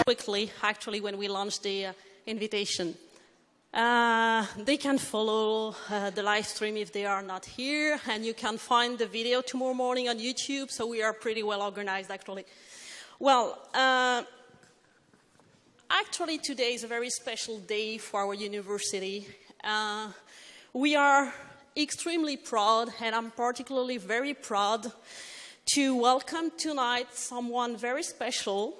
quickly, actually, when we launched the invitation. They can follow the live stream if they are not here, and you can find the video tomorrow morning on YouTube, so we are pretty well organized, actually. Well, actually, today is a very special day for our university. We are extremely proud, and I'm particularly very proud to welcome tonight someone very special,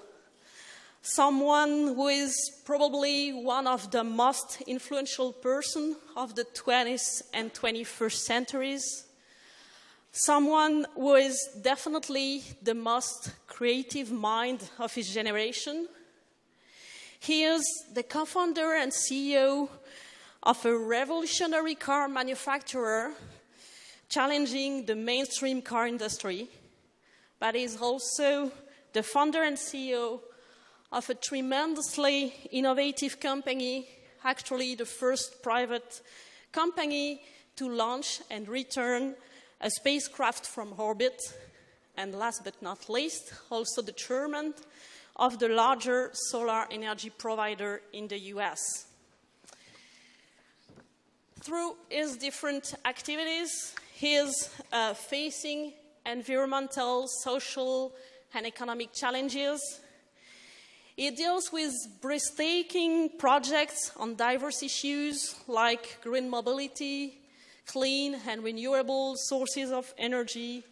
someone who is probably one of the most influential person of the 20th and 21st centuries, someone who is definitely the most creative mind of his generation. He is the co-founder and CEO of a revolutionary car manufacturer challenging the mainstream car industry, but he is also the founder and CEO of a tremendously innovative company, actually the first private company to launch and return a spacecraft from orbit, and last but not least, also the chairman of the larger solar energy provider in the US. Through his different activities, he is facing environmental, social, and economic challenges. He deals with breathtaking projects on diverse issues like green mobility, clean and renewable sources of energy,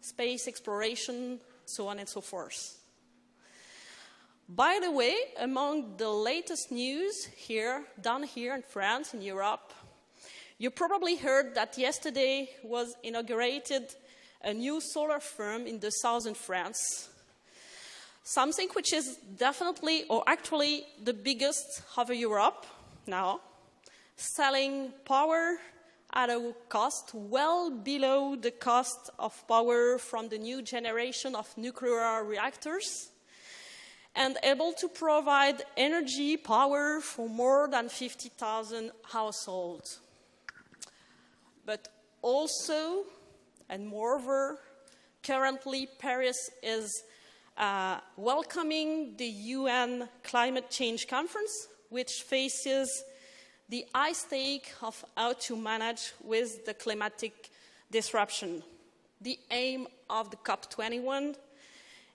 space exploration, so on and so forth. By the way, among the latest news down here in France, in Europe, you probably heard that yesterday was inaugurated a new solar farm in the southern France. Something which is definitely, or actually, the biggest of Europe now, selling power at a cost well below the cost of power from the new generation of nuclear reactors, and able to provide energy power for more than 50,000 households. But also, and moreover, currently Paris is welcoming the UN Climate Change Conference, which faces the high stake of how to manage with the climatic disruption. The aim of the COP21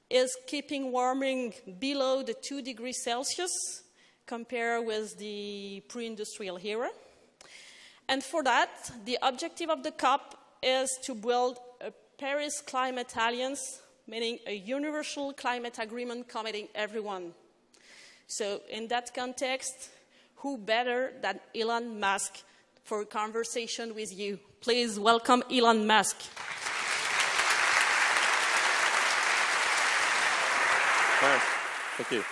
is keeping warming below the 2 degrees Celsius compared with the pre-industrial era. And for that, the objective of the COP is to build a Paris Climate Alliance, meaning a universal climate agreement committing everyone. So in that context, who better than Elon Musk for a conversation with you? Please welcome Elon Musk. All right. Thank you.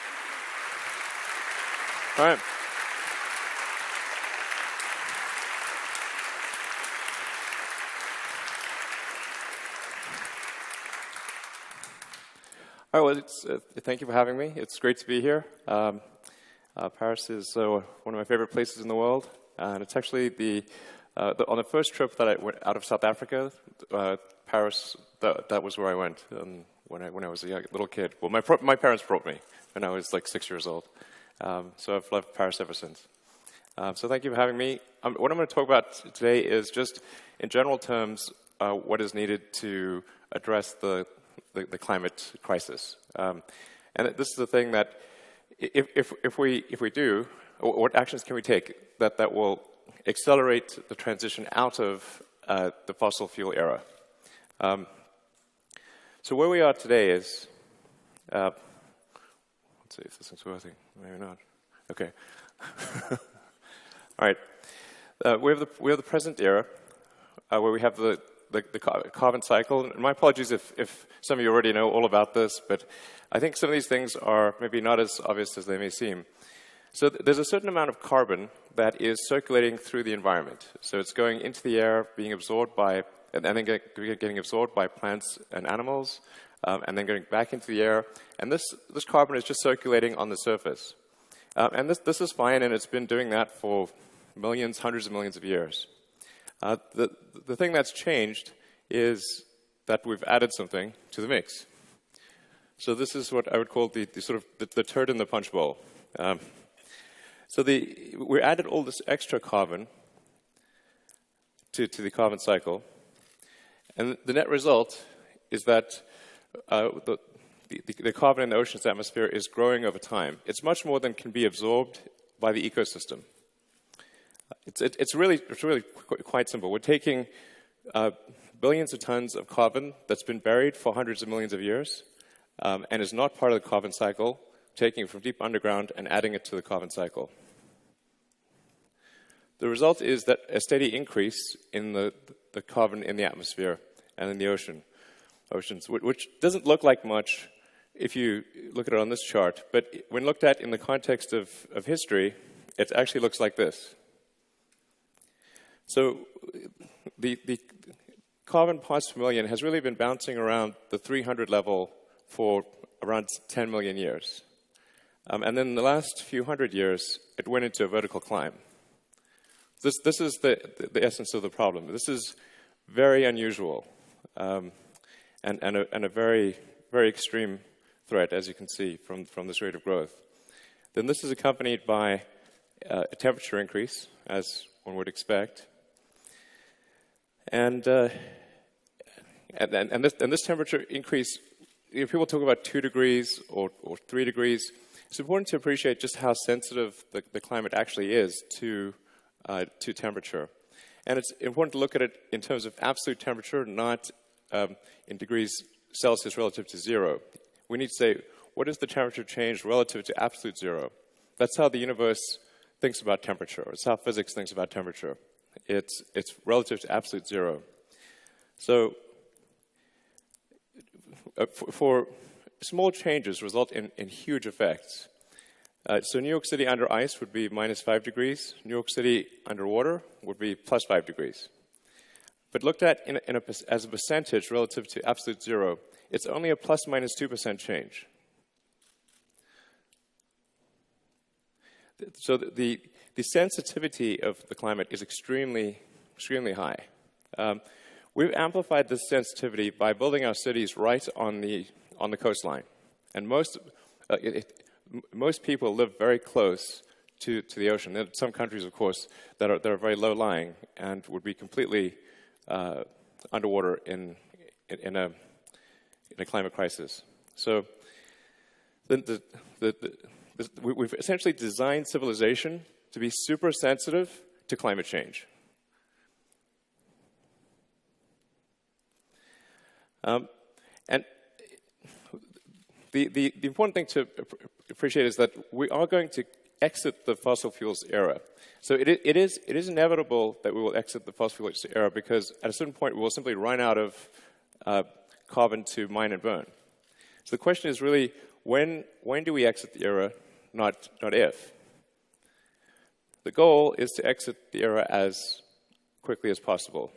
All right. All right, well, thank you for having me. It's great to be here. Paris is one of my favorite places in the world, and it's actually on the first trip that I went out of South Africa, Paris, that was where I went when I was a little kid. Well, my parents brought me when I was like 6 years old, so I've loved Paris ever since. So thank you for having me. What I'm going to talk about today is just, in general terms, what is needed to address the climate crisis. And this is the thing that if we do, what actions can we take that will accelerate the transition out of the fossil fuel era? So where we are today is, let's see if this is working, maybe not. Okay. All right. We have the present era where we have the carbon cycle. And my apologies if some of you already know all about this, but I think some of these things are maybe not as obvious as they may seem. So there's a certain amount of carbon that is circulating through the environment. So it's going into the air, being absorbed by, and then getting absorbed by plants and animals, and then going back into the air. And this carbon is just circulating on the surface. And this is fine, and it's been doing that for millions, hundreds of millions of years. The thing that's changed is that we've added something to the mix. So this is what I would call the sort of the turd in the punch bowl. So we added all this extra carbon to the carbon cycle, and the net result is that the carbon in the ocean's atmosphere is growing over time. It's much more than can be absorbed by the ecosystem. It's really quite simple. We're taking billions of tons of carbon that's been buried for hundreds of millions of years and is not part of the carbon cycle, taking it from deep underground and adding it to the carbon cycle. The result is that a steady increase in the carbon in the atmosphere and in the oceans, which doesn't look like much if you look at it on this chart, but when looked at in the context of history, it actually looks like this. So the carbon parts per million has really been bouncing around the 300 level for around 10 million years. And then in the last few hundred years, it went into a vertical climb. This is the essence of the problem. This is very unusual and a very, very extreme threat, as you can see from this rate of growth. Then this is accompanied by a temperature increase, as one would expect. And this temperature increase, if people talk about 2 degrees or 3 degrees, it's important to appreciate just how sensitive the climate actually is to temperature. And it's important to look at it in terms of absolute temperature, not in degrees Celsius relative to 0. We need to say, what is the temperature change relative to absolute 0? That's how the universe thinks about temperature. It's how physics thinks about temperature. It's relative to absolute 0. So for small changes result in huge effects. So New York City under ice would be -5 degrees. New York City underwater would be +5 degrees. But looked at as a percentage relative to absolute 0, it's only a ±2% change. So the sensitivity of the climate is extremely high. We've amplified this sensitivity by building our cities right on the coastline, and most people live very close to the ocean. There are some countries, of course, that are very low-lying and would be completely underwater in a climate crisis. So we've essentially designed civilization to be super sensitive to climate change. And the important thing to appreciate is that we are going to exit the fossil fuels era. So it is inevitable that we will exit the fossil fuels era because at a certain point we will simply run out of carbon to mine and burn. So the question is really, when do we exit the era, not if? The goal is to exit the era as quickly as possible.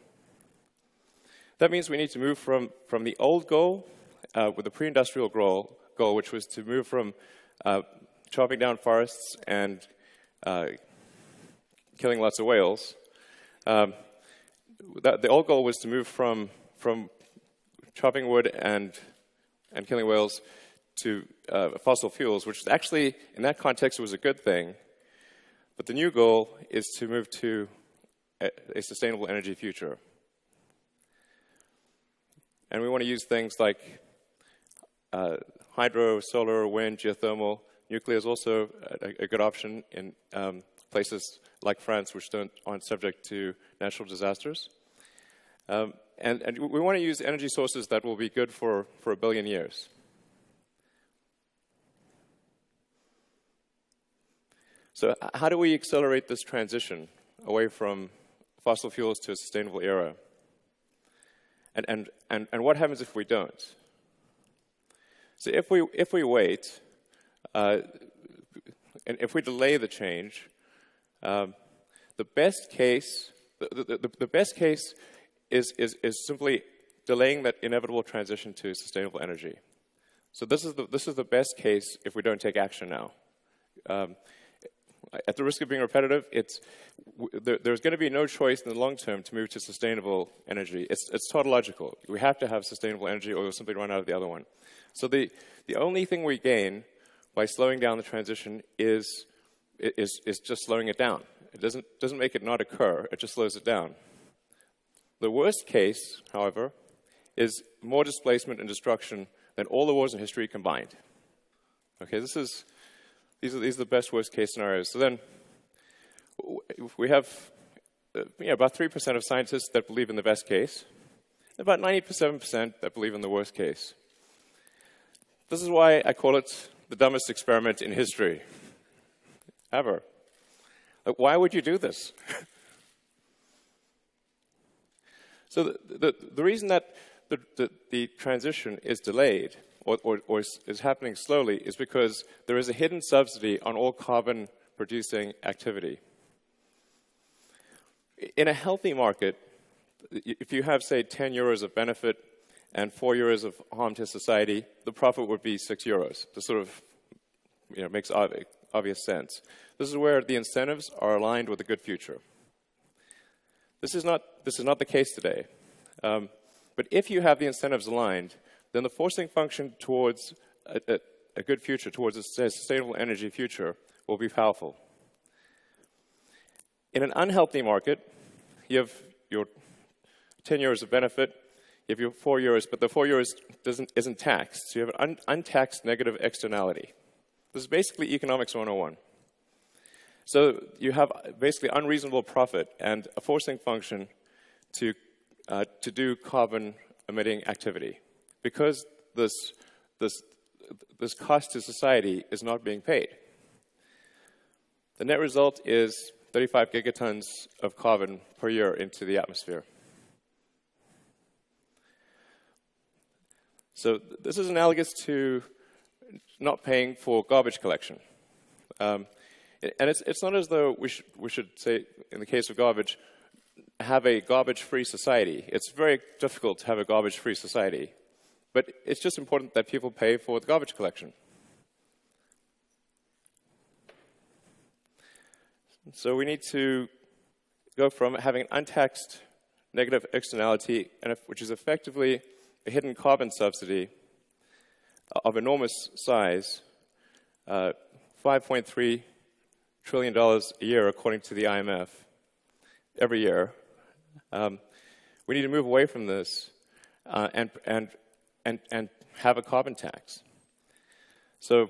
That means we need to move from the old goal, with the pre-industrial goal, which was to move from chopping down forests and killing lots of whales. The old goal was to move from chopping wood and killing whales to fossil fuels, which actually, in that context, was a good thing. But the new goal is to move to a sustainable energy future. And we want to use things like hydro, solar, wind, geothermal. Nuclear is also a good option in places like France, which aren't subject to natural disasters. And we want to use energy sources that will be good for 1 billion years. So how do we accelerate this transition away from fossil fuels to a sustainable era? And what happens if we don't? So if we wait, and if we delay the change, the best case is simply delaying that inevitable transition to sustainable energy. So this is the best case if we don't take action now. at the risk of being repetitive, there's going to be no choice in the long term to move to sustainable energy. It's tautological. We have to have sustainable energy or we'll simply run out of the other one. So the only thing we gain by slowing down the transition is just slowing it down. It doesn't make it not occur, it just slows it down. The worst case, however, is more displacement and destruction than all the wars in history combined. Okay, these are the best worst case scenarios. So then we have about 3% of scientists that believe in the best case, and about 97% that believe in the worst case. This is why I call it the dumbest experiment in history ever. Like, why would you do this? So the reason that the transition is delayed or is happening slowly is because there is a hidden subsidy on all carbon-producing activity. In a healthy market, if you have, say, 10 euros of benefit and 4 euros of harm to society, the profit would be 6 euros. This sort of makes obvious sense. This is where the incentives are aligned with a good future. This is not the case today. But if you have the incentives aligned, then the forcing function towards a good future, towards a sustainable energy future, will be powerful. In an unhealthy market, you have your 10 euros of benefit, you have your 4 euros, but the 4 euros isn't taxed. So you have an untaxed negative externality. This is basically economics 101. So you have basically unreasonable profit and a forcing function to do carbon-emitting activity, because this cost to society is not being paid. The net result is 35 gigatons of carbon per year into the atmosphere. So this is analogous to not paying for garbage collection. And it's not as though we should say, in the case of garbage, have a garbage-free society. It's very difficult to have a garbage-free society. But it's just important that people pay for the garbage collection. So we need to go from having an untaxed negative externality, which is effectively a hidden carbon subsidy of enormous size, $5.3 trillion a year, according to the IMF, every year. We need to move away from this and have a carbon tax. So,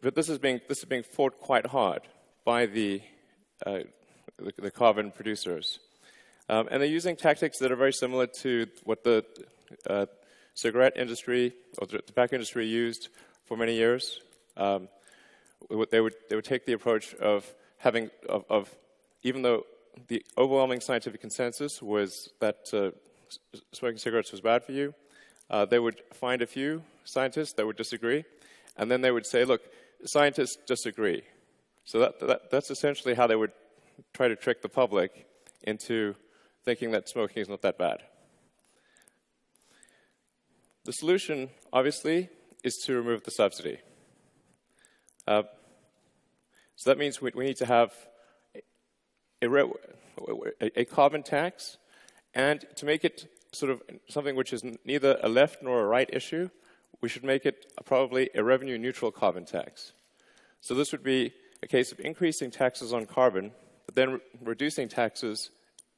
but this is being fought quite hard by the carbon producers, and they're using tactics that are very similar to what the cigarette industry or the tobacco industry used for many years. They would take the approach of even though the overwhelming scientific consensus was that smoking cigarettes was bad for you, they would find a few scientists that would disagree, and then they would say, look, scientists disagree. So that's essentially how they would try to trick the public into thinking that smoking is not that bad. The solution, obviously, is to remove the subsidy. So that means we need to have a carbon tax, and to make it sort of something which is neither a left nor a right issue, we should make it probably a revenue-neutral carbon tax. So this would be a case of increasing taxes on carbon, but then reducing taxes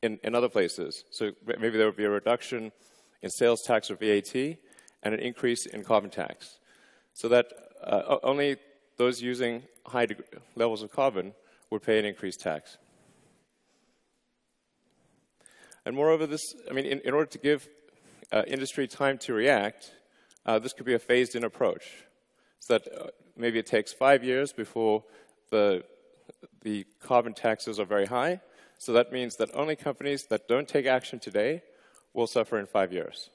in other places. So maybe there would be a reduction in sales tax or VAT, and an increase in carbon tax, so that only those using high levels of carbon would pay an increased tax. And moreover, in order to give industry time to react, this could be a phased-in approach, so that maybe it takes 5 years before the carbon taxes are very high. So that means that only companies that don't take action today will suffer in 5 years.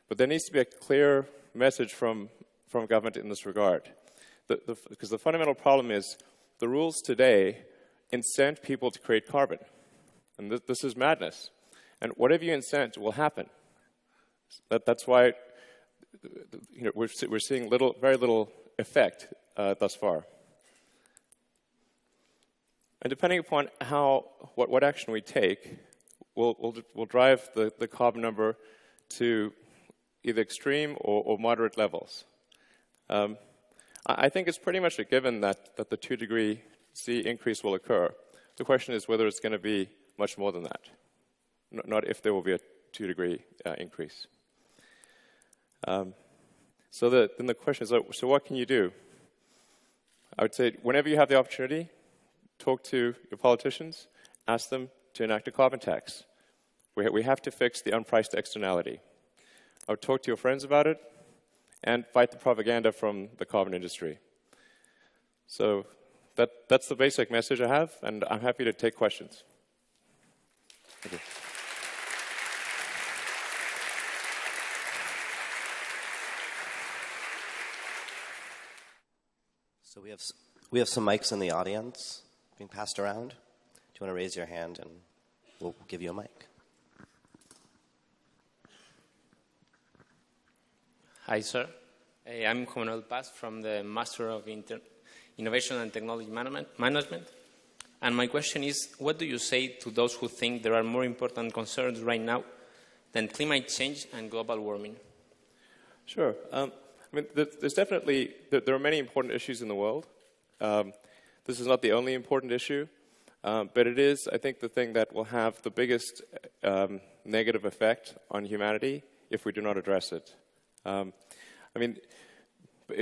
But there needs to be a clear message from government in this regard. Because the fundamental problem is the rules today incent people to create carbon. And this is madness. And whatever you incent will happen. That's why we're seeing very little effect thus far. And depending upon what action we take, will drive the carbon number to either extreme or moderate levels. I think it's pretty much a given that the 2 degree C increase will occur. The question is whether it's going to be much more than that, not if there will be a 2 degree increase. Then the question is, so what can you do? I would say whenever you have the opportunity, talk to your politicians, ask them to enact a carbon tax. We have to fix the unpriced externality. I would talk to your friends about it and fight the propaganda from the carbon industry. So that's the basic message I have, and I'm happy to take questions. Thank you. So we have some mics in the audience being passed around. Do you want to raise your hand and we'll give you a mic? Hi, sir. I'm Juan Manuel Paz from the Master of Innovation and Technology Management. And my question is, what do you say to those who think there are more important concerns right now than climate change and global warming? Sure. I mean, there's definitely, there are many important issues in the world. This is not the only important issue, but it is, I think, the thing that will have the biggest negative effect on humanity if we do not address it. I mean,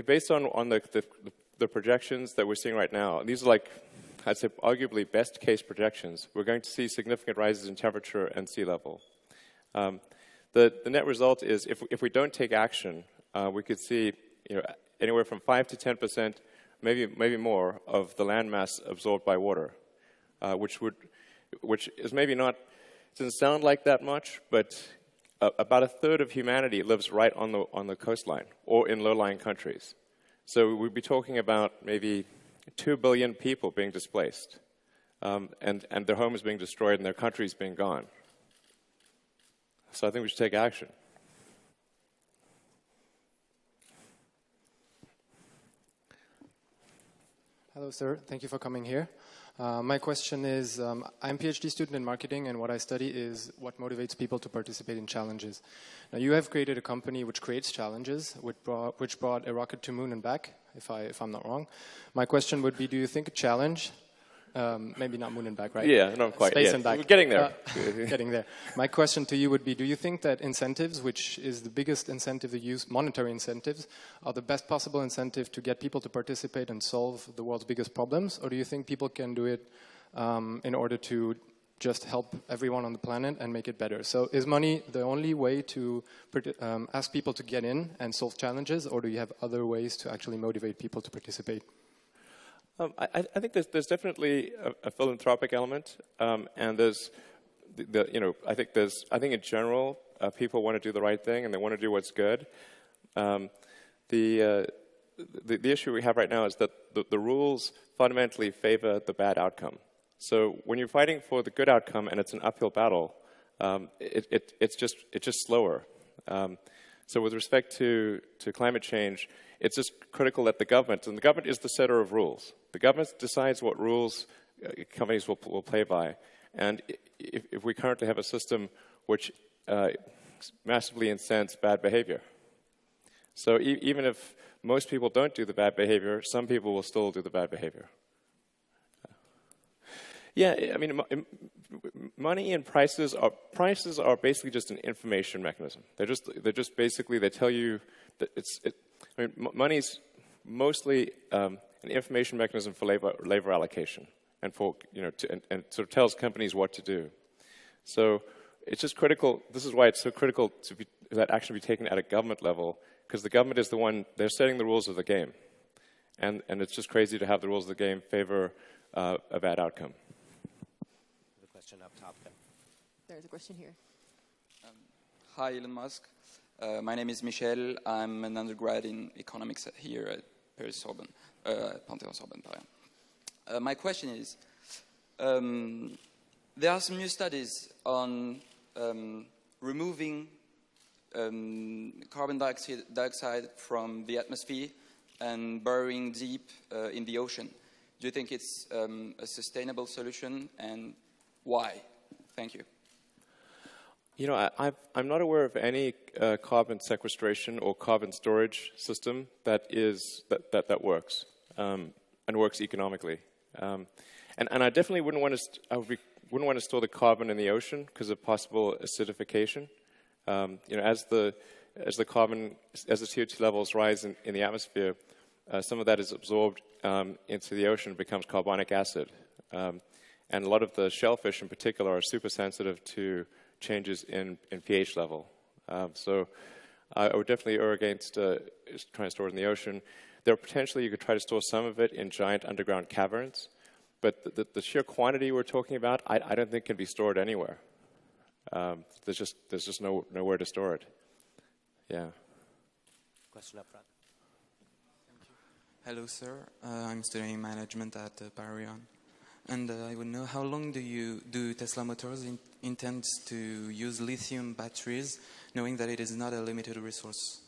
based on the projections that we're seeing right now, these are like, I'd say, arguably best case projections. We're going to see significant rises in temperature and sea level. The net result is, if we don't take action, we could see, anywhere from 5 to 10%, maybe more, of the land mass absorbed by water, which is maybe not, doesn't sound like that much, but about a third of humanity lives right on the coastline or in low-lying countries. So we'd be talking about maybe 2 billion people being displaced, and their homes being destroyed and their countries being gone. So I think we should take action. Hello, sir. Thank you for coming here. My question is, I'm a PhD student in marketing, and what I study is what motivates people to participate in challenges. Now, you have created a company which creates challenges, which brought a rocket to moon and back, if I'm not wrong. My question would be, do you think a challenge, maybe not moon and back, right? Yeah, not quite. Space yeah. and back. We're getting there. Getting there. My question to you would be, do you think that incentives, which is the biggest incentive to use, monetary incentives, are the best possible incentive to get people to participate and solve the world's biggest problems? Or do you think people can do it in order to just help everyone on the planet and make it better? So is money the only way to ask people to get in and solve challenges, or do you have other ways to actually motivate people to participate? I think there's definitely a philanthropic element, and there's, I think in general people want to do the right thing and they want to do what's good. The issue we have right now is that the rules fundamentally favor the bad outcome. So when you're fighting for the good outcome and it's an uphill battle, it's just slower. So with respect to climate change, it's just critical that the government, and the government is the setter of rules. The government decides what rules companies will play by. And if we currently have a system which massively incents bad behavior. So even if most people don't do the bad behavior, some people will still do the bad behavior. Yeah, I mean, money and prices are basically just an information mechanism. They're just basically, they tell you that money's mostly an information mechanism for labor allocation, and for and sort of tells companies what to do. So it's just critical. This is why it's so critical that action be taken at a government level, because the government is the one, they're setting the rules of the game, and it's just crazy to have the rules of the game favor a bad outcome. The question up top there. There's a question here. Hi, Elon Musk. My name is Michel. I'm an undergrad in economics here at Paris-Sorbonne, Panthéon-Sorbonne, Paris. My question is, there are some new studies on removing carbon dioxide from the atmosphere and burying deep in the ocean Do you think it's a sustainable solution, and why? Thank you. You know, I'm not aware of any carbon sequestration or carbon storage system that works and works economically. And I definitely wouldn't want to store the carbon in the ocean because of possible acidification. You know, as the CO2 levels rise in the atmosphere, some of that is absorbed into the ocean, becomes carbonic acid. And a lot of the shellfish in particular are super sensitive to changes in pH level. So I would definitely err against trying to store it in the ocean. There potentially you could try to store some of it in giant underground caverns, but the sheer quantity we're talking about, I don't think can be stored anywhere. There's just nowhere to store it. Yeah. Question up front. Hello, sir. I'm studying management at Pari. And I would know, how long do Tesla Motors intend to use lithium batteries, knowing that it is not a limited resource?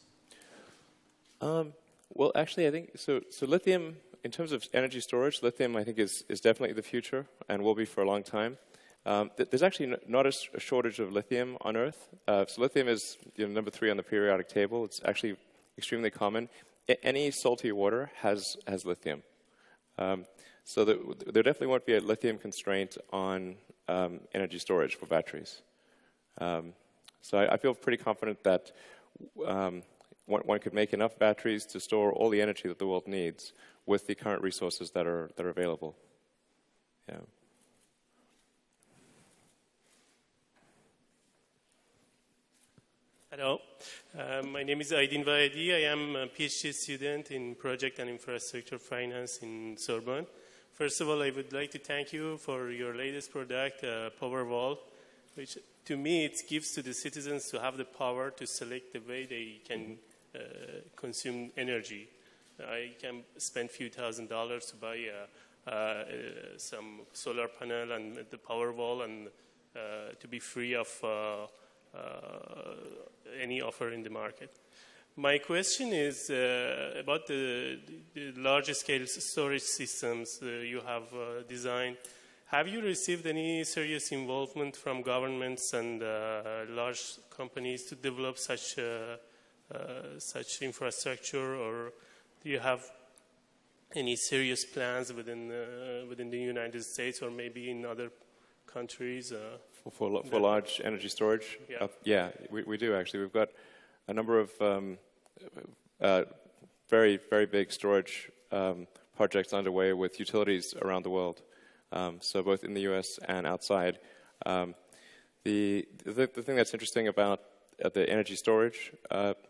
Well, actually, I think so. Lithium, in terms of energy storage, lithium I think is definitely the future and will be for a long time. There's actually not a shortage of lithium on Earth. So lithium is number 3 on the periodic table. It's actually extremely common. Any salty water has lithium. So there definitely won't be a lithium constraint on energy storage for batteries. So I feel pretty confident that one could make enough batteries to store all the energy that the world needs with the current resources that are available. Yeah. Hello, my name is Aydin Vahedi. I am a PhD student in Project and Infrastructure Finance in Sorbonne. First of all, I would like to thank you for your latest product, Powerwall, which to me it gives to the citizens to have the power to select the way they can consume energy. I can spend few $1,000s to buy some solar panel and the Powerwall and to be free of any offer in the market. My question is about the large scale storage systems you have designed. Have you received any serious involvement from governments and large companies to develop such infrastructure, or do you have any serious plans within the United States or maybe in other countries? For large energy storage? Yeah, yeah, we do actually. We've got a number of very, very big storage projects underway with utilities around the world, so both in the US and outside. The thing that's interesting about the energy storage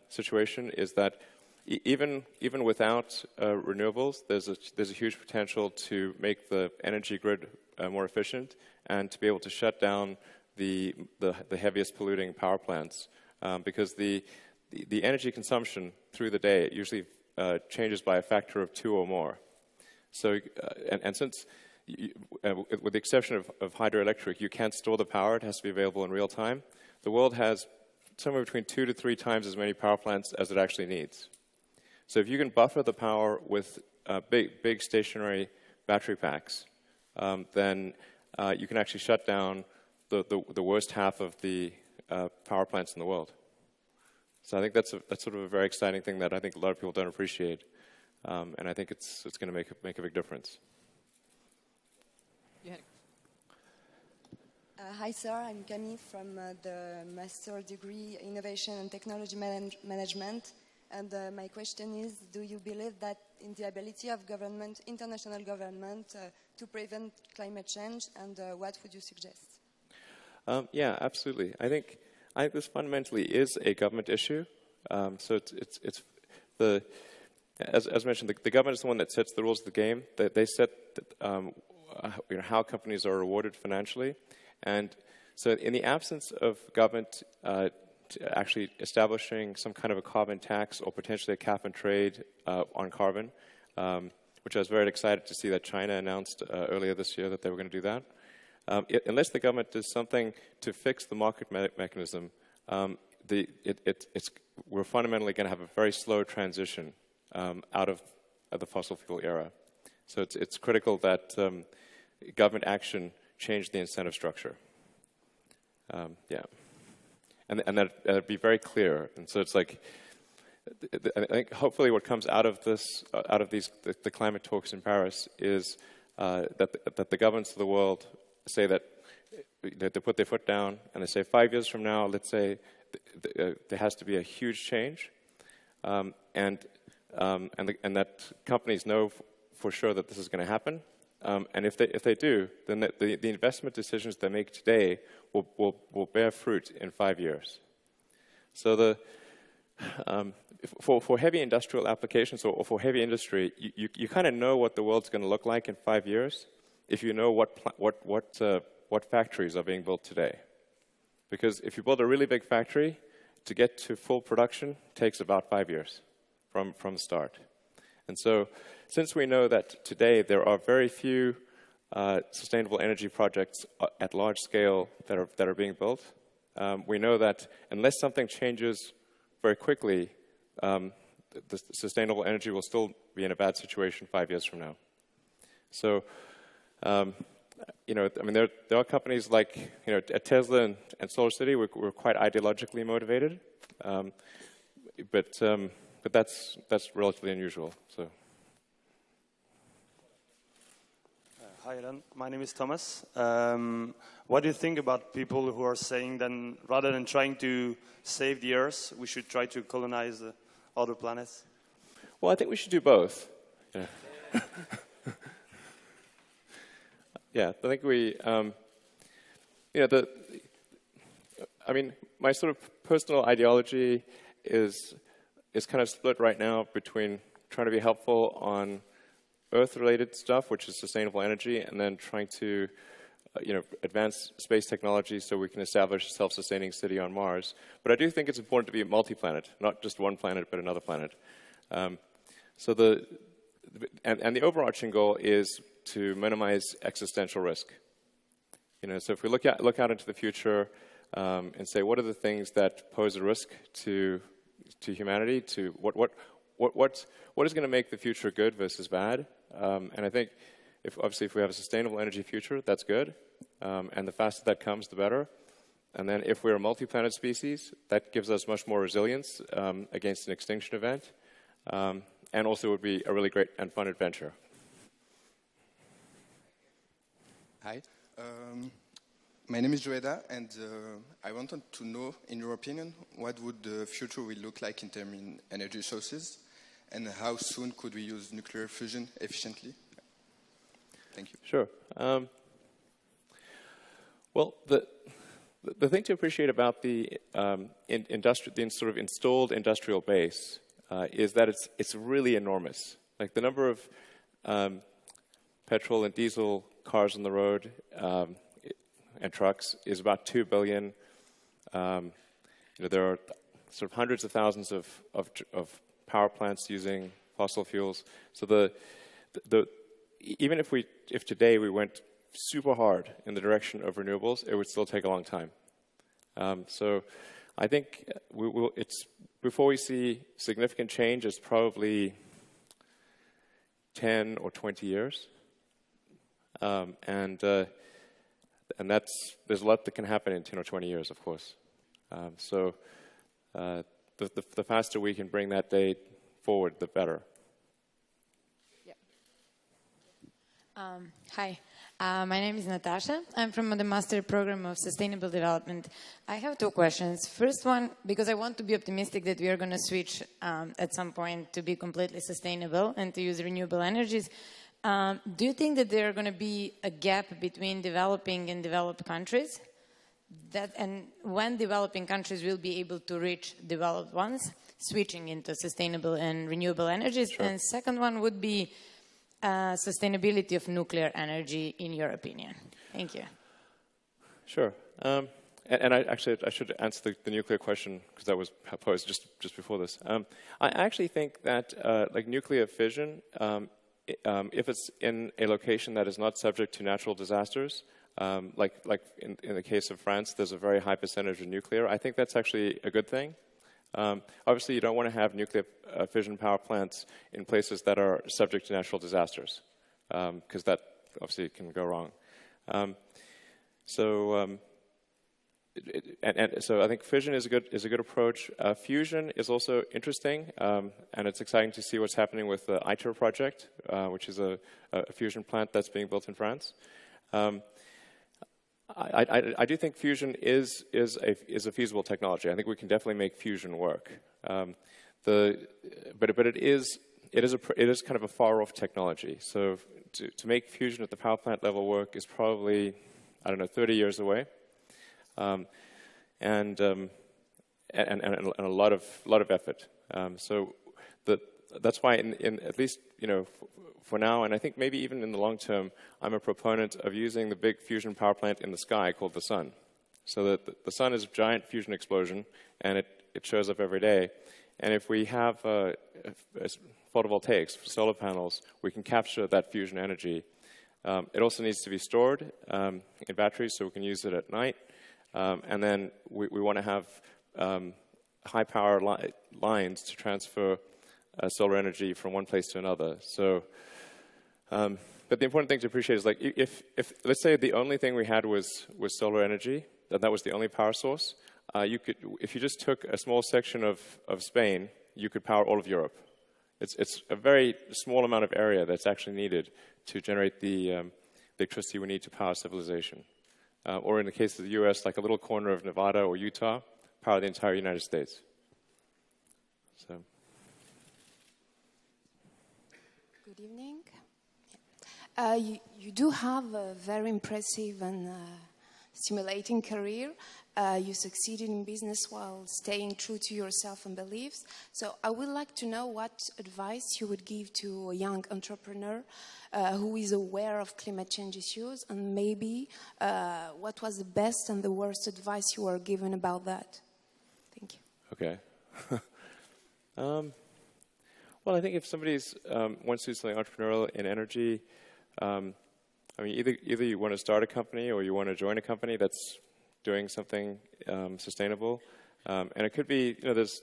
situation is that even without renewables, there's a huge potential to make the energy grid more efficient and to be able to shut down the heaviest polluting power plants, because the energy consumption through the day usually changes by a factor of 2 or more. So and since with the exception of hydroelectric, you can't store the power; it has to be available in real time. The world has somewhere between 2 to 3 times as many power plants as it actually needs. So if you can buffer the power with big stationary battery packs, then you can actually shut down the worst half of the power plants in the world. So I think that's sort of a very exciting thing that I think a lot of people don't appreciate, and I think it's going to make a big difference. Yeah. Hi, sir. I'm Camille from the Master Degree Innovation and Technology Management. And my question is, do you believe that in the ability of government, international government, to prevent climate change, and what would you suggest? Yeah, absolutely. I think this fundamentally is a government issue. So it's as mentioned, the government is the one that sets the rules of the game. They set how companies are rewarded financially, and so in the absence of government actually establishing some kind of a carbon tax or potentially a cap and trade on carbon, which I was very excited to see that China announced earlier this year that they were going to do that. Unless the government does something to fix the market mechanism, we're fundamentally going to have a very slow transition out of the fossil fuel era. So it's critical that government action change the incentive structure. Yeah, and that be very clear. And so it's like, I think hopefully what comes out of this, out of the climate talks in Paris, is that the governments of the world say that they put their foot down and they say 5 years from now, let's say there has to be a huge change, and that companies know for sure that this is going to happen. And if they do, then the investment decisions they make today will bear fruit in 5 years. So for heavy industrial applications or for heavy industry, you kind of know what the world's going to look like in 5 years if you know what factories are being built today. Because if you build a really big factory, to get to full production takes about 5 years from the start. And so, since we know that today there are very few sustainable energy projects at large scale that are being built, we know that unless something changes very quickly, the sustainable energy will still be in a bad situation 5 years from now. So, I mean, there are companies like, at Tesla and Solar City, we're quite ideologically motivated, but that's relatively unusual. So. Hi, Elon. My name is Thomas. What do you think about people who are saying that rather than trying to save the Earth, we should try to colonize other planets? Well, I think we should do both. Yeah, yeah, I think we, I mean, my sort of personal ideology is kind of split right now between trying to be helpful on Earth-related stuff, which is sustainable energy, and then trying to, advance space technology so we can establish a self-sustaining city on Mars. But I do think it's important to be multi-planet, not just one planet, but another planet. So the overarching goal is to minimize existential risk. So if we look out into the future and say, what are the things that pose a risk to humanity? To what is going to make the future good versus bad? And I think, if we have a sustainable energy future, that's good. And the faster that comes, the better. And then if we're a multi-planet species, that gives us much more resilience against an extinction event. And also would be a really great and fun adventure. Hi. My name is Joeda, and I wanted to know, in your opinion, what would the future will look like in terms of energy sources, and how soon could we use nuclear fusion efficiently? Thank you. Sure. Well, the thing to appreciate about the sort of installed industrial base is that it's really enormous. Like the number of petrol and diesel cars on the road and trucks is about 2 billion. There are sort of hundreds of thousands of power plants using fossil fuels. So even if today we went super hard in the direction of renewables, it would still take a long time. So I think before we see significant change, it's probably 10 or 20 years. And there's a lot that can happen in 10 or 20 years, of course. So the faster we can bring that date forward, the better. Yeah. Hi. My name is Natasha. I'm from the Master Program of Sustainable Development. I have two questions. First one, because I want to be optimistic that we are going to switch at some point to be completely sustainable and to use renewable energies. Do you think that there are going to be a gap between developing and developed countries? And when developing countries will be able to reach developed ones, switching into sustainable and renewable energies? Sure. And second one would be sustainability of nuclear energy, in your opinion. Thank you. Sure. And I should answer the nuclear question, because that was posed just before this. I actually think that like nuclear fission, if it's in a location that is not subject to natural disasters, like in the case of France, there's a very high percentage of nuclear. I think that's actually a good thing. Obviously, you don't want to have nuclear fission power plants in places that are subject to natural disasters. because that obviously can go wrong. So I think fission is a good approach. Fusion is also interesting, and it's exciting to see what's happening with the ITER project, which is a fusion plant that's being built in France. I do think fusion is a feasible technology. I think we can definitely make fusion work. But it is kind of a far off technology. So to make fusion at the power plant level work is probably, I don't know, 30 years away. And a lot of effort. So that's why, in at least for now, and I think maybe even in the long term, I'm a proponent of using the big fusion power plant in the sky called the sun. So that the sun is a giant fusion explosion, and it shows up every day. And if we have photovoltaics, solar panels, we can capture that fusion energy. It also needs to be stored in batteries, so we can use it at night. And then we want to have high power lines to transfer solar energy from one place to another. So, but the important thing to appreciate is, like, if let's say the only thing we had was solar energy, that was the only power source, if you just took a small section of Spain, you could power all of Europe. It's a very small amount of area that's actually needed to generate the electricity we need to power civilization. Or in the case of the US, like a little corner of Nevada or Utah, power the entire United States. So. Good evening. You do have a very impressive and stimulating career. You succeeded in business while staying true to yourself and beliefs. So I would like to know what advice you would give to a young entrepreneur who is aware of climate change issues, and maybe what was the best and the worst advice you were given about that? Thank you. Okay. Well, I think if somebody's wants to do something entrepreneurial in energy, I mean, either you want to start a company or you want to join a company that's doing something sustainable, and it could be, there's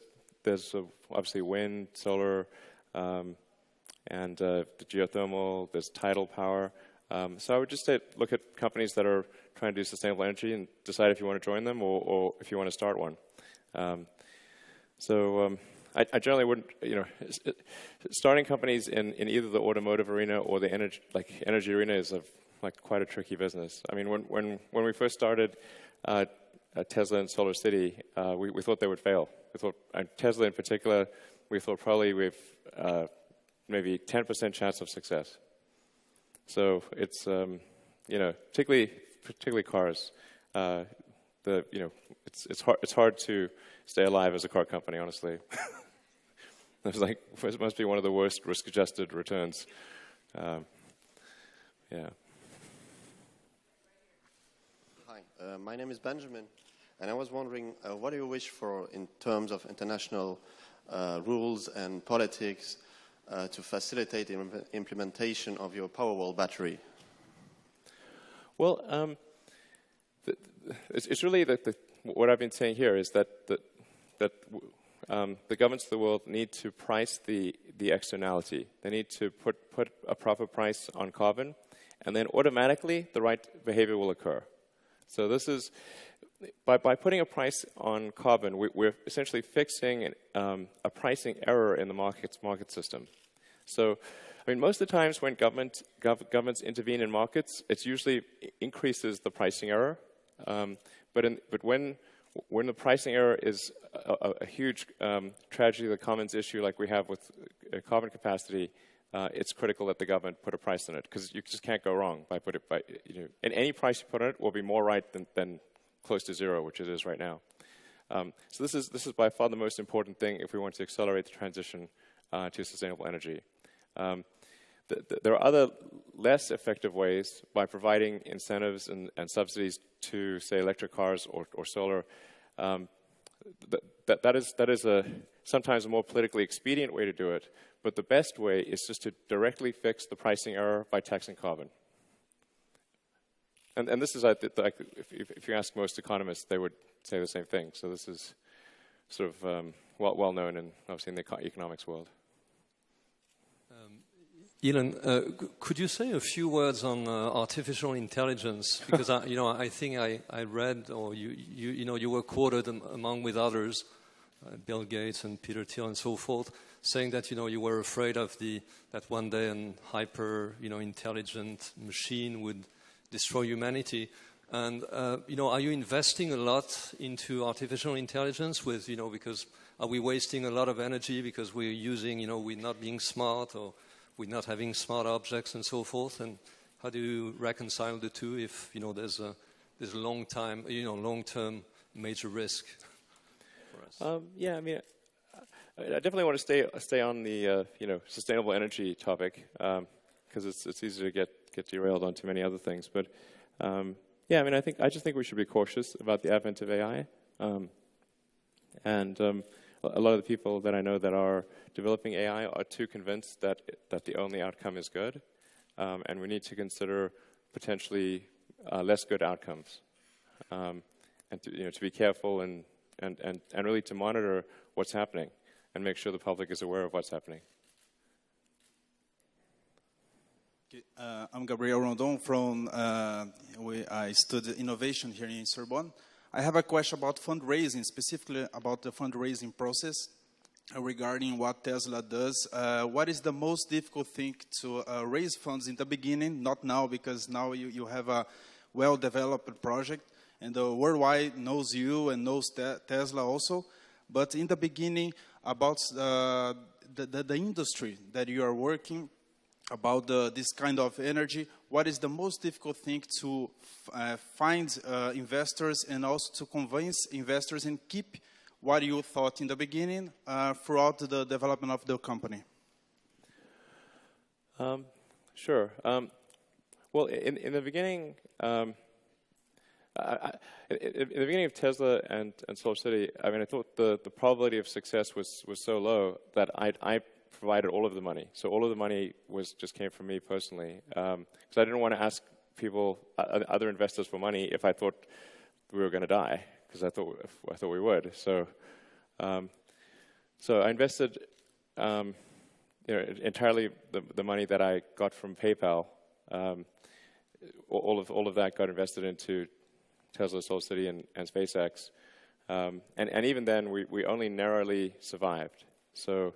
obviously wind, solar, and the geothermal. There's tidal power. So I would just say, look at companies that are trying to do sustainable energy and decide if you want to join them or if you want to start one. I generally wouldn't, starting companies in either the automotive arena or the energy arena is quite a tricky business. I mean, when we first started Tesla and Solar City, we thought they would fail. We thought, Tesla in particular, we thought probably we've maybe 10% chance of success. So it's particularly cars. It's hard to stay alive as a car company, honestly. It must be one of the worst risk-adjusted returns. Yeah. Hi, my name is Benjamin, and I was wondering, what do you wish for in terms of international rules and politics to facilitate the implementation of your Powerwall battery? Well, it's really what I've been saying here is that the governments of the world need to price the externality. They need to put a proper price on carbon, and then automatically the right behavior will occur. So this is, by putting a price on carbon, we're essentially fixing a pricing error in the market system. So, I mean, most of the times when governments intervene in markets, it usually increases the pricing error. But when the pricing error is a huge tragedy, the commons issue like we have with carbon capacity, it's critical that the government put a price on it, because you just can't go wrong and any price you put on it will be more right than close to zero, which it is right now. So this is by far the most important thing if we want to accelerate the transition to sustainable energy. There are other less effective ways by providing incentives and subsidies to, say, electric cars or solar. That is sometimes a more politically expedient way to do it, but the best way is just to directly fix the pricing error by taxing carbon. And this is, if you ask most economists, they would say the same thing. So this is sort of well known, and obviously in the economics world. Elon, could you say a few words on artificial intelligence? Because I think I read, or you were quoted among with others, Bill Gates and Peter Thiel and so forth, saying that you were afraid of that one day an hyper intelligent machine would destroy humanity. And are you investing a lot into artificial intelligence? Because are we wasting a lot of energy because we're using we're not being smart, or we're not having smart objects and so forth? And how do you reconcile the two if there's a long-term major risk for us? Yeah, I mean, I definitely want to stay on the sustainable energy topic because it's easy to get derailed on too many other things. But yeah, I mean, I just think we should be cautious about the advent of AI, and a lot of the people that I know that are developing AI are too convinced that the only outcome is good, and we need to consider potentially less good outcomes, and to be careful and really to monitor what's happening and make sure the public is aware of what's happening. Okay. I'm Gabriel Rondon from, I studied innovation here in Sorbonne. I have a question about fundraising, specifically about the fundraising process regarding what Tesla does. What is the most difficult thing to raise funds in the beginning? Not now, because now you have a well-developed project, and the worldwide knows you and knows Tesla also. But in the beginning, about the industry that you are working, about this kind of energy, what is the most difficult thing to find investors and also to convince investors and keep what you thought in the beginning throughout the development of the company? Sure. Well, in the beginning, in the beginning of Tesla and SolarCity, I mean, I thought the probability of success was so low that I provided all of the money. So all of the money just came from me personally, because I didn't want to ask people, other investors, for money if I thought we were going to die, because I thought we would. So I invested entirely the money that I got from PayPal. All of that got invested into Tesla, SolarCity, and SpaceX, and even then we only narrowly survived. So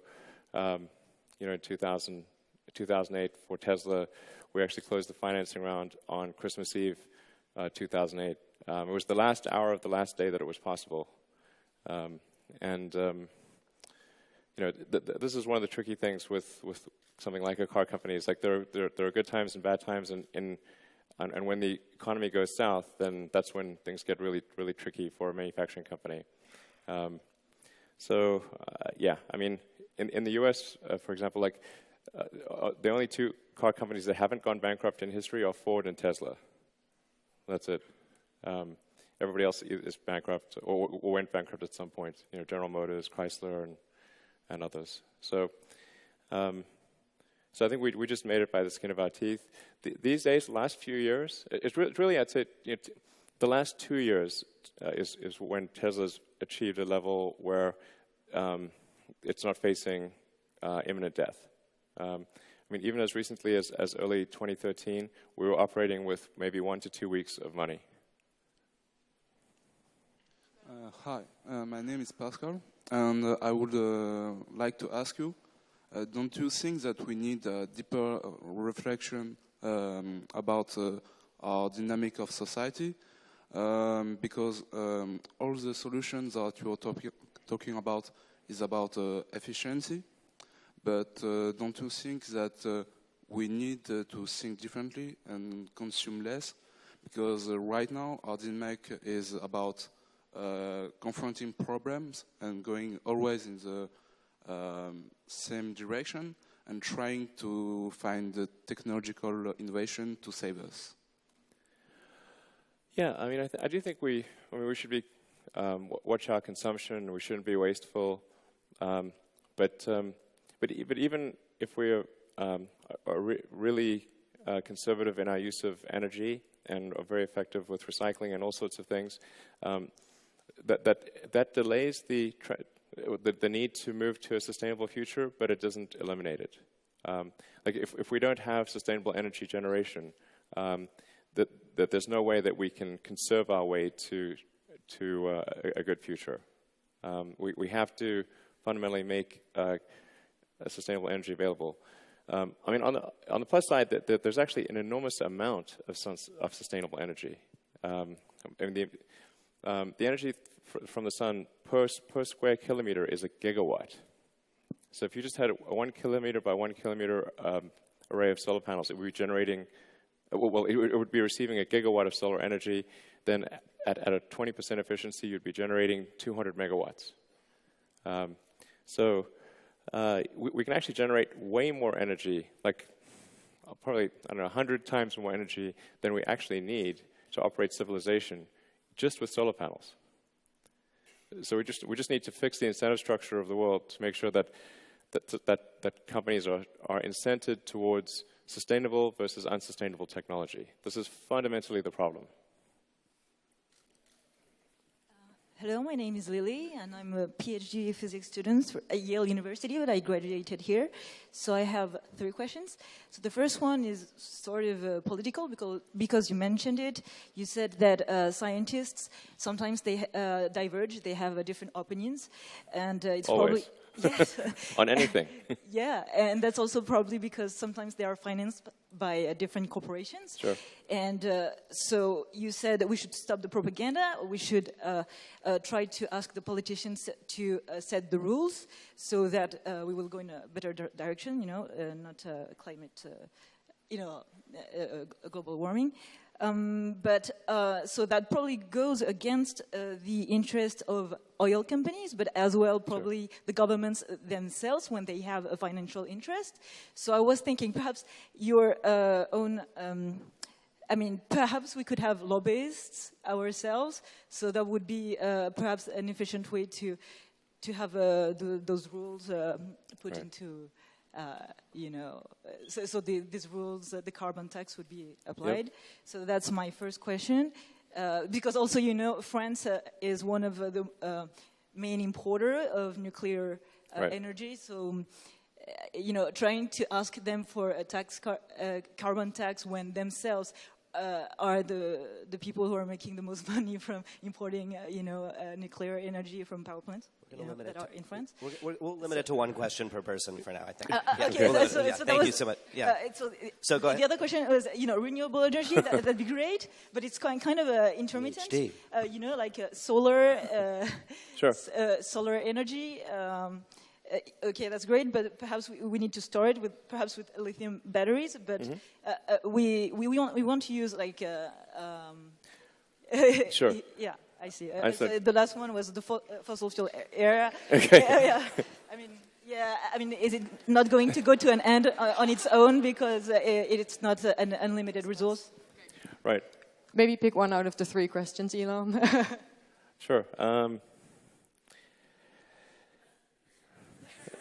in 2008 for Tesla, we actually closed the financing round on Christmas Eve, 2008. It was the last hour of the last day that it was possible, this is one of the tricky things with something like a car company. It's like there are good times and bad times, and when the economy goes south, then that's when things get really, really tricky for a manufacturing company. Yeah, I mean, in the U.S., for example, like the only two car companies that haven't gone bankrupt in history are Ford and Tesla. That's it. Everybody else is bankrupt or went bankrupt at some point. General Motors, Chrysler, and others. So I think we just made it by the skin of our teeth. These days, the last few years, it's really, I'd say, the last 2 years is when Tesla's achieved a level where it's not facing imminent death. I mean, even as recently as early 2013, we were operating with maybe 1 to 2 weeks of money. Hi, my name is Pascal, and I would like to ask you, don't you think that we need a deeper reflection about our dynamic of society? Because all the solutions that you're talking about is about efficiency, but don't you think that we need to think differently and consume less? Because right now our dynamic is about confronting problems and going always in the same direction and trying to find the technological innovation to save us. Yeah, I mean, I do think we should be watch our consumption. We shouldn't be wasteful, but even if we are really conservative in our use of energy and are very effective with recycling and all sorts of things, that delays the need to move to a sustainable future, but it doesn't eliminate it. Like if we don't have sustainable energy generation, that there's no way that we can conserve our way to a good future. We have to fundamentally make sustainable energy available. I mean, on the plus side, that there's actually an enormous amount of sustainable energy. I mean, the energy from the sun per square kilometer is a gigawatt. So if you just had a 1 kilometer by 1 kilometer array of solar panels, it would be generating, it would be receiving a gigawatt of solar energy. Then at a 20% efficiency, you'd be generating 200 megawatts. So we can actually generate way more energy, like probably, I don't know, 100 times more energy than we actually need to operate civilization just with solar panels. So we just need to fix the incentive structure of the world to make sure that companies are incented towards sustainable versus unsustainable technology. This is fundamentally the problem. Hello, my name is Lily, and I'm a PhD physics student at Yale University, but I graduated here. So I have 3 questions. So the first one is sort of political, because you mentioned it. You said that scientists, sometimes they diverge, they have different opinions, and it's Always. probably... Yes. On anything. Yeah, and that's also probably because sometimes they are financed by different corporations. Sure. And so you said that we should stop the propaganda, or we should try to ask the politicians to set the rules so that we will go in a better direction, you know, not climate, global warming. But so that probably goes against the interest of oil companies, but as well probably the governments themselves when they have a financial interest. So I was thinking perhaps your own, perhaps we could have lobbyists ourselves, so that would be perhaps an efficient way to have those rules put into... so these rules, the carbon tax would be applied. Yep. So that's my first question. Because also, France is one of the main importer of nuclear energy. So, trying to ask them for a carbon tax when themselves are the people who are making the most money from importing, nuclear energy from power plants. That are in France. We'll limit it to 1 question per person for now, I think. Okay, thank you so much. Yeah. So go ahead. The other question was, renewable energy, that'd be great, but it's kind of intermittent. Like solar, sure. Solar energy. Okay, that's great, but perhaps we need to store it with lithium batteries. But we want to use like. Sure. Yeah. I see. The last one was the fossil fuel era. Okay. I mean, is it not going to go to an end on its own because it's not an unlimited resource? Right. Maybe pick one out of the 3 questions, Elon. Sure.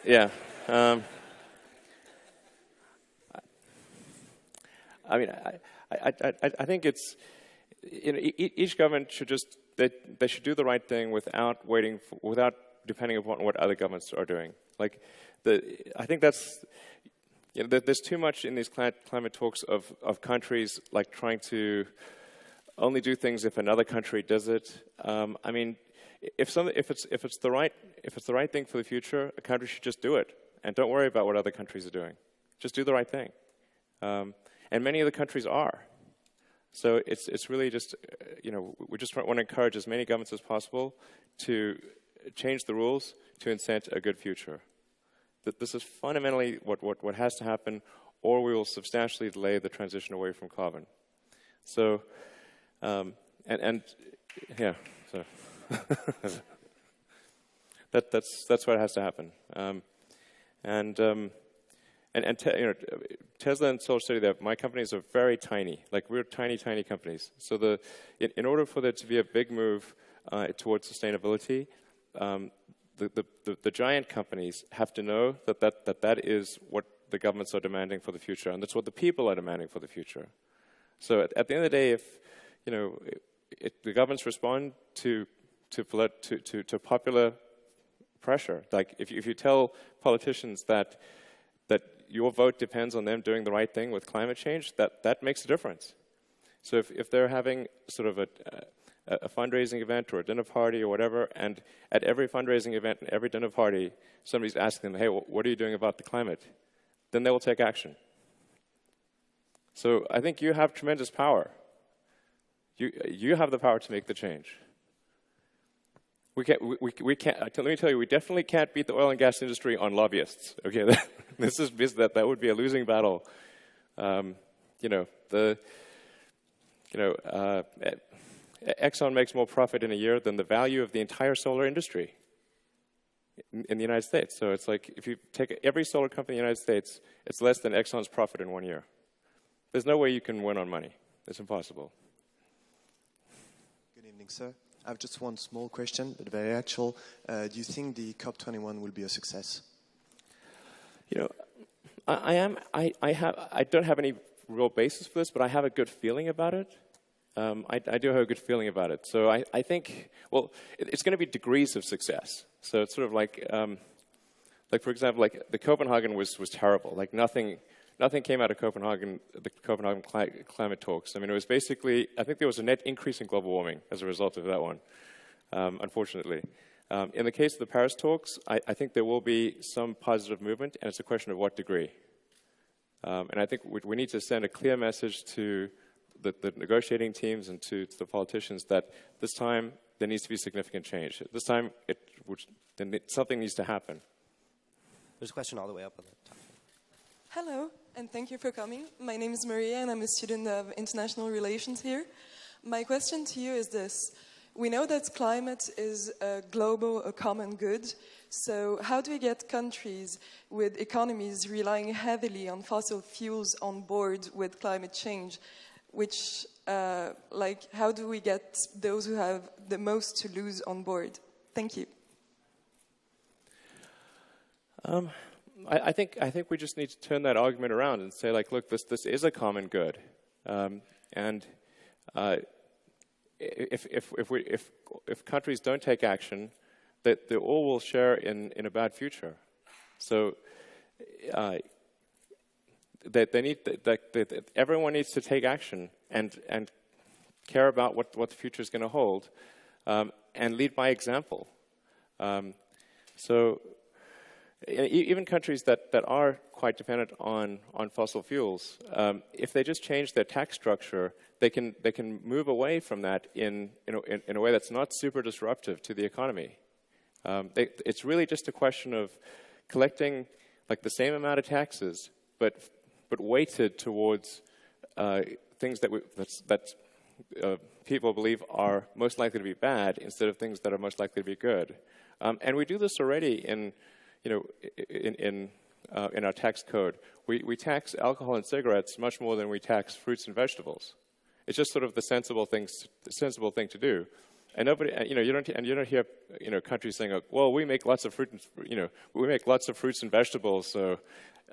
Yeah. I think it's each government should just. They should do the right thing without depending upon what other governments are doing. Like, I think that's, there's too much in these climate talks of countries like trying to only do things if another country does it. I mean, if it's the right thing for the future, a country should just do it and don't worry about what other countries are doing. Just do the right thing, and many of the countries are. So it's really just, we just want to encourage as many governments as possible to change the rules to incent a good future. This is fundamentally what has to happen, or we will substantially delay the transition away from carbon. So, yeah, so that's what has to happen. Tesla and SolarCity, my companies are very tiny. Like, we're tiny companies. So in order for there to be a big move towards sustainability, the giant companies have to know that is what the governments are demanding for the future, and that's what the people are demanding for the future. So at the end of the day, if the governments respond to popular pressure, like if you tell politicians that your vote depends on them doing the right thing with climate change, that makes a difference. So if they're having sort of a fundraising event or a dinner party or whatever, and at every fundraising event and every dinner party, somebody's asking them, hey, what are you doing about the climate? Then they will take action. So I think you have tremendous power. You have the power to make the change. We can't, let me tell you, we definitely can't beat the oil and gas industry on lobbyists. Okay, that would be a losing battle. Exxon makes more profit in a year than the value of the entire solar industry in the United States. So it's like if you take every solar company in the United States, it's less than Exxon's profit in 1 year. There's no way you can win on money. It's impossible. Good evening, sir. I have just one small question, but very actual. Do you think the COP21 will be a success? I don't have any real basis for this, but I have a good feeling about it. I do have a good feeling about it. So I think, well, it's going to be degrees of success. So it's sort of like for example, like the Copenhagen was terrible. Like nothing came out of Copenhagen, the Copenhagen climate talks. I mean, it was basically, I think there was a net increase in global warming as a result of that one, unfortunately. In the case of the Paris talks, I think there will be some positive movement, and it's a question of what degree. And I think we need to send a clear message to the negotiating teams and to the politicians that this time there needs to be significant change. This time, something needs to happen. There's a question all the way up on the top. Hello, and thank you for coming. My name is Maria, and I'm a student of international relations here. My question to you is this. We know that climate is a global, a common good. So how do we get countries with economies relying heavily on fossil fuels on board with climate change? Which, how do we get those who have the most to lose on board? Thank you. I think we just need to turn that argument around and say, like, look, this is a common good, and if countries don't take action, that they all will share in a bad future. So everyone needs to take action and care about what the future is going to hold, and lead by example. So even countries that are quite dependent on fossil fuels, if they just change their tax structure, they can move away from that in a way that's not super disruptive to the economy. It's really just a question of collecting like the same amount of taxes, but weighted towards things that people believe are most likely to be bad instead of things that are most likely to be good. And we do this already in our tax code. We tax alcohol and cigarettes much more than we tax fruits and vegetables. It's just sort of the sensible thing to do. And nobody, you don't hear, countries saying, well, we make lots of fruits and vegetables, so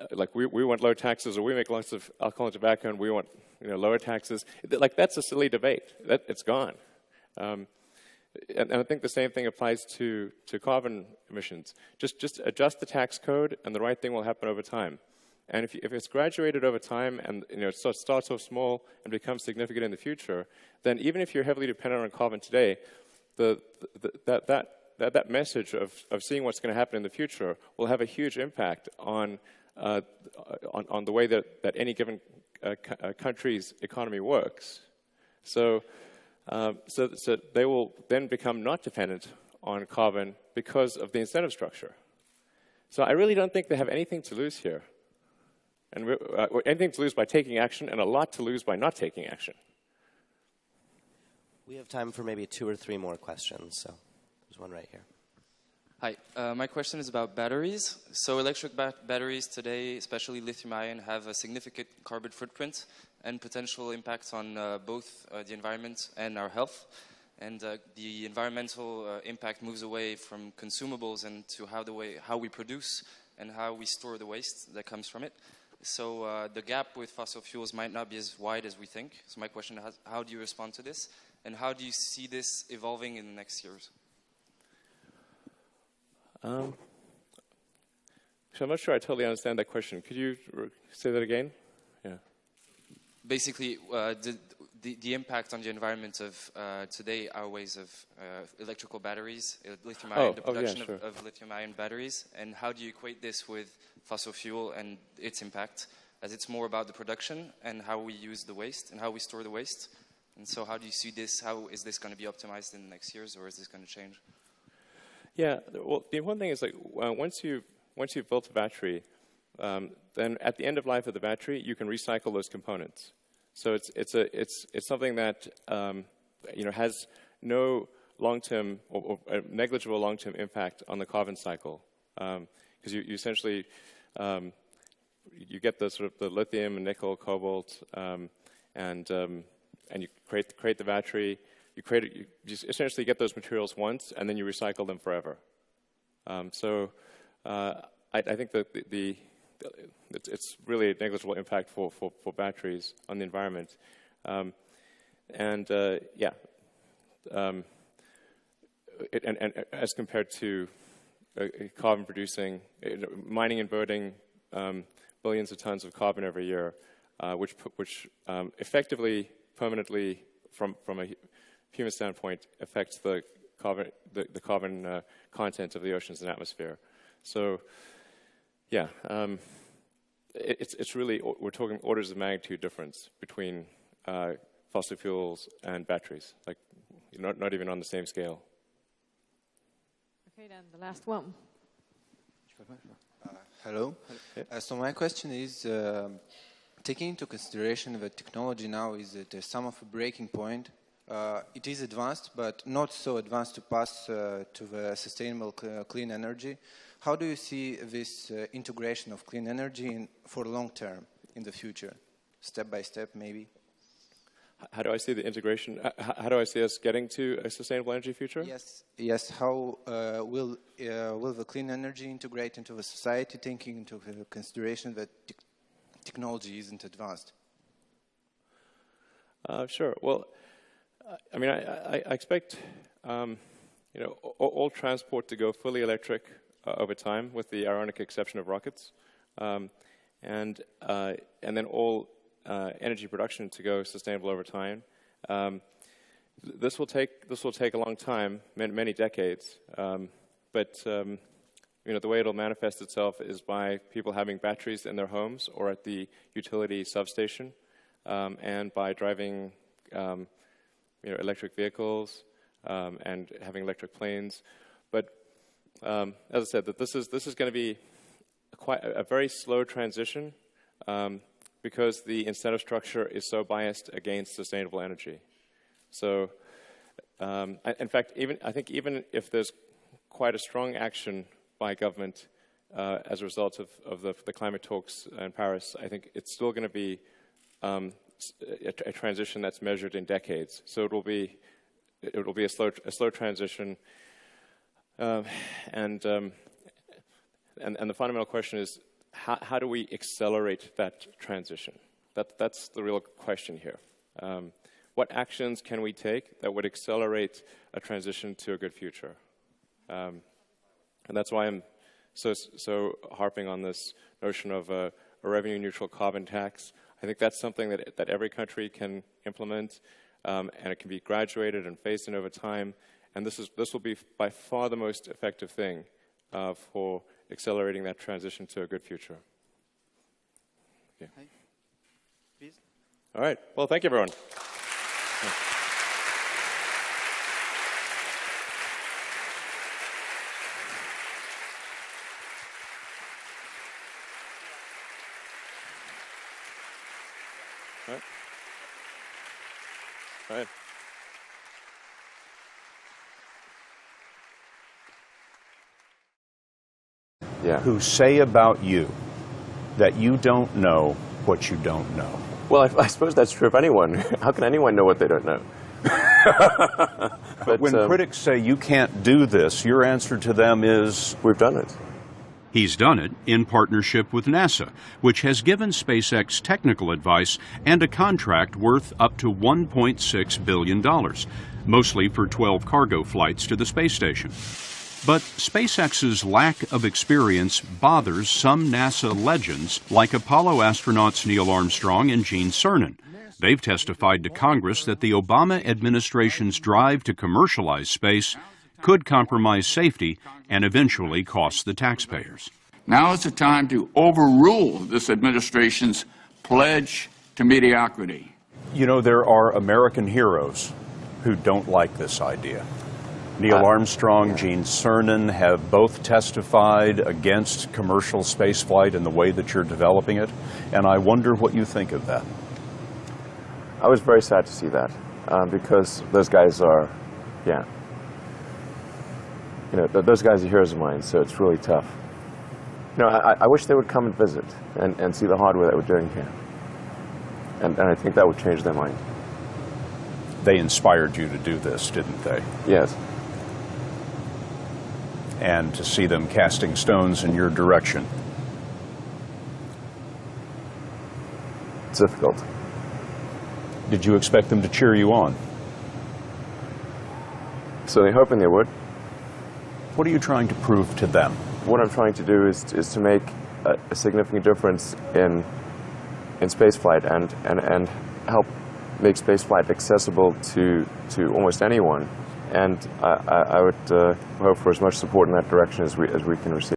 like we want low taxes, or we make lots of alcohol and tobacco, and we want lower taxes. Like that's a silly debate. It's gone. And I think the same thing applies to carbon emissions. Just adjust the tax code, and the right thing will happen over time. And if it's graduated over time, and it starts off small and becomes significant in the future, then even if you're heavily dependent on carbon today, that message of seeing what's going to happen in the future will have a huge impact on the way that any given country's economy works. So they will then become not dependent on carbon because of the incentive structure. So I really don't think they have anything to lose here. And anything to lose by taking action, and a lot to lose by not taking action. We have time for maybe 2 or 3 more questions, so there's one right here. Hi, my question is about batteries. So electric batteries today, especially lithium-ion, have a significant carbon footprint and potential impacts on both the environment and our health. And the environmental impact moves away from consumables and to how we produce and how we store the waste that comes from it. So the gap with fossil fuels might not be as wide as we think. So my question is, how do you respond to this? And how do you see this evolving in the next years? So I'm not sure I totally understand that question. Could you say that again? Yeah. Basically, the impact on the environment of today, our ways of electrical batteries, lithium-ion, the production yeah, sure. of lithium-ion batteries, and how do you equate this with fossil fuel and its impact, as it's more about the production and how we use the waste and how we store the waste. And so how do you see this? How is this going to be optimized in the next years, or is this going to change? Yeah, well, the one thing is, like, once you've built a battery, then at the end of life of the battery, you can recycle those components. So it's something that has no long-term or negligible long-term impact on the carbon cycle, because you essentially you get the sort of the lithium and nickel, cobalt, and you create the battery. You essentially get those materials once, and then you recycle them forever. So I think that it's really a negligible impact for batteries on the environment. And as compared to carbon producing, mining and burning billions of tons of carbon every year, which effectively, permanently, from a human standpoint, affects the carbon content of the oceans and atmosphere. So, yeah, it's really, we're talking orders of magnitude difference between fossil fuels and batteries, like not even on the same scale. Okay, then the last one. Hello. So my question is, taking into consideration that technology now is at some of a breaking point, it is advanced, but not so advanced to pass to the sustainable clean energy. How do you see this integration of clean energy for long term in the future, step by step, maybe? How do I see the integration? How do I see us getting to a sustainable energy future? Yes. How will the clean energy integrate into the society, taking into consideration that technology isn't advanced? Sure. Well, I mean, I expect all transport to go fully electric over time, with the ironic exception of rockets, and then all energy production to go sustainable over time. This will take a long time, many decades. But the way it'll manifest itself is by people having batteries in their homes or at the utility substation, and by driving electric vehicles and having electric planes. But as I said, that this is going to be quite a very slow transition, because the incentive structure is so biased against sustainable energy. So, in fact, I think even if there's quite a strong action by government as a result of the climate talks in Paris, I think it's still going to be a transition that's measured in decades. So it will be a slow transition, and the fundamental question is, how do we accelerate that transition? That's the real question here. What actions can we take that would accelerate a transition to a good future? And that's why I'm so harping on this notion of a revenue-neutral carbon tax. I think that's something that every country can implement, and it can be graduated and phased in over time. And this will be by far the most effective thing for accelerating that transition to a good future. Okay. Please. All right. Well, thank you, everyone. All right. Yeah. Who say about you that you don't know what you don't know. Well, I suppose that's true of anyone. How can anyone know what they don't know? But when critics say you can't do this, your answer to them is, we've done it. He's done it in partnership with NASA, which has given SpaceX technical advice and a contract worth up to $1.6 billion, mostly for 12 cargo flights to the space station. But SpaceX's lack of experience bothers some NASA legends like Apollo astronauts Neil Armstrong and Gene Cernan. They've testified to Congress that the Obama administration's drive to commercialize space could compromise safety and eventually cost the taxpayers. Now is the time to overrule this administration's pledge to mediocrity. You know, there are American heroes who don't like this idea. Neil Armstrong, Gene Cernan have both testified against commercial spaceflight in the way that you're developing it, and I wonder what you think of that. I was very sad to see that, because those guys are, those guys are heroes of mine, so it's really tough. I wish they would come and visit and see the hardware that we're doing here. And I think that would change their mind. They inspired you to do this, didn't they? Yes. And to see them casting stones in your direction. It's difficult. Did you expect them to cheer you on? So they're hoping they would. What are you trying to prove to them? What I'm trying to do is to make a significant difference in spaceflight and help make spaceflight accessible to almost anyone. And I would hope for as much support in that direction as we can receive.